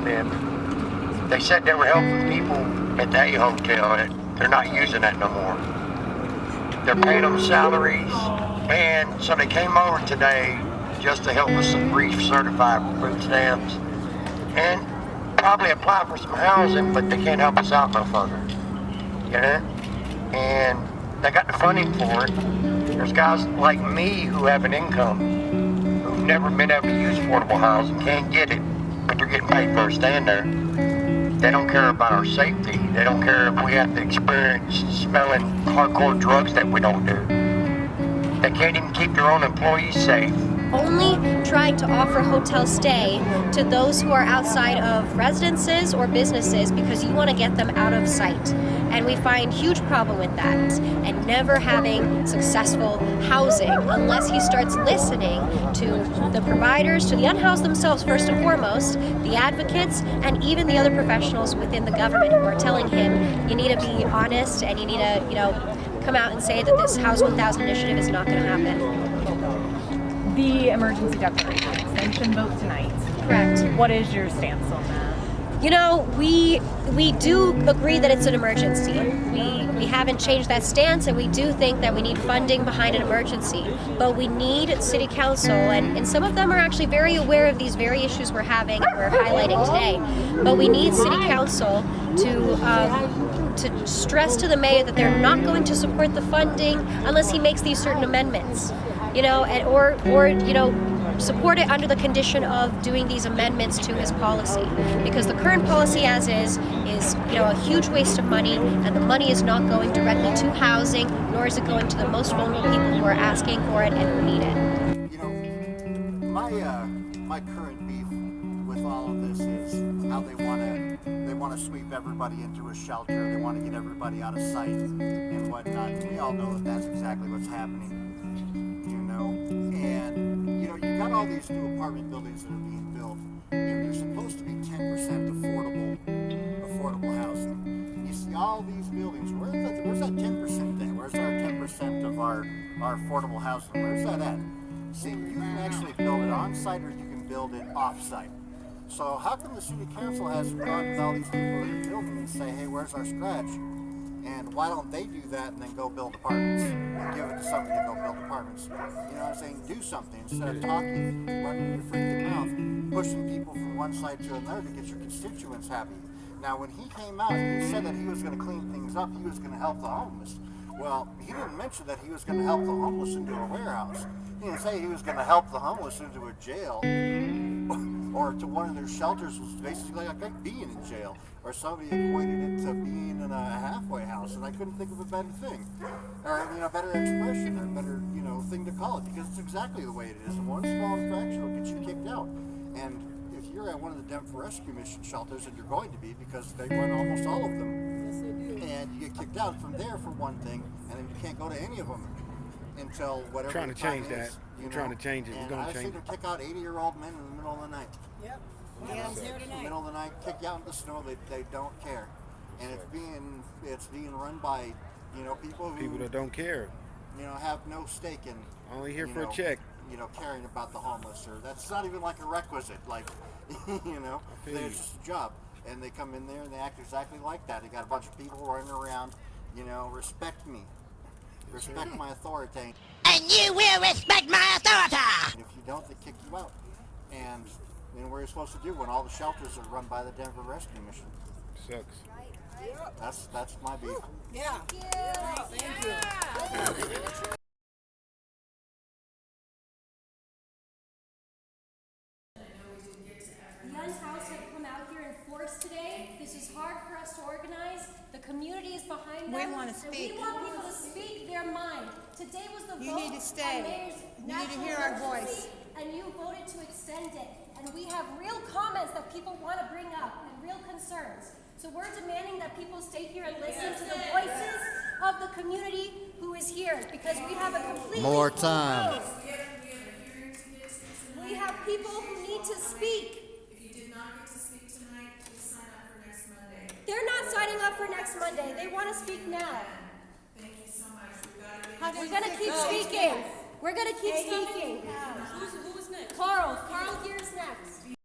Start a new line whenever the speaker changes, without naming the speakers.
I live. They said they were helping people at the A hotel. They're not using that no more. They're paying them salaries, and so they came over today just to help us recertify food stamps and probably apply for some housing, but they can't help us out no further. You know? And they got the funding for it. There's guys like me who have an income, who've never been able to use affordable housing, can't get it, but they're getting paid for staying there. They don't care about our safety. They don't care if we have to experience smelling hardcore drugs that we don't do. They can't even keep their own employees safe.
Only trying to offer hotel stay to those who are outside of residences or businesses because you want to get them out of sight. And we find huge problem with that, and never having successful housing unless he starts listening to the providers, to the unhoused themselves first and foremost, the advocates, and even the other professionals within the government who are telling him you need to be honest and you need to, come out and say that this House 1000 initiative is not going to happen.
The emergency declaration extension vote tonight.
Correct.
What is your stance on that?
We do agree that it's an emergency. We haven't changed that stance, and we do think that we need funding behind an emergency. But we need city council, and some of them are actually very aware of these very issues we're highlighting today. But we need city council to stress to the mayor that they're not going to support the funding unless he makes these certain amendments. Or support it under the condition of doing these amendments to his policy, because the current policy as is a huge waste of money, and the money is not going directly to housing, nor is it going to the most vulnerable people who are asking for it and who need it.
My current beef with all of this is how they want to sweep everybody into a shelter. They want to get everybody out of sight and whatnot. And we all know that that's exactly what's happening. And you got all these new apartment buildings that are being built, and they're supposed to be 10% affordable housing. You see all these buildings. Where's that 10% at? Where's our 10% of our affordable housing? Where's that at? See, you can actually build it on site, or you can build it off site. So how come the city council hasn't gone with all these people that are building and say, hey, where's our scratch? And why don't they do that and then go build apartments and give it to somebody to go build apartments? You know what I'm saying? Do something instead of talking, running your freaking mouth, pushing people from one side to another to get your constituents happy. Now, when he came out, he said that he was going to clean things up. He was going to help the homeless. Well, he didn't mention that he was going to help the homeless into a warehouse. He didn't say he was going to help the homeless into a jail or to one of their shelters, was basically like being in jail. Or somebody equated it to being in a halfway house, and I couldn't think of a better thing, or better expression, or better thing to call it, because it's exactly the way it is. One small infraction will get you kicked out. And if you're at one of the Denver Rescue Mission shelters, and you're going to be, because they run almost all of them, and you get kicked out from there for one thing, and then you can't go to any of them until whatever.
Trying to change that. We're trying to change it. We're going to change it.
I've seen them kick out 80-year-old men in the middle of the night.
Yep.
Yeah, in the middle of the night, kick you out in the snow. They don't care, and it's being run by people
that don't care.
Have no stake in.
Only here for a check.
Caring about the homeless, or that's not even like a requisite. Like, it's just a job, and they come in there and they act exactly like that. They got a bunch of people running around. Respect me, respect my authority,
and you will respect my authority.
And if you don't, they kick you out, and. What are you supposed to do when all the shelters are run by the Denver Rescue Mission?
Sucks.
That's my beef.
Yeah. Thank you.
The unhoused have come out here in force today. This is hard for us to organize. The community is behind them.
We want to speak.
We want people to speak their mind. Today was the vote.
You need to stay. You need to hear our voice.
And you voted to extend it. And we have real comments that people want to bring up and real concerns. So we're demanding that people stay here and listen to the voices of the community who is here, because we have a completely
More time.
We have people who need to speak.
If you did not get to speak tonight, please sign up for next Monday.
They're not signing up for next Monday. They want to speak now.
Thank you so much.
We're going to keep speaking. We're going to keep speaking.
Who's next?
Carl here is next.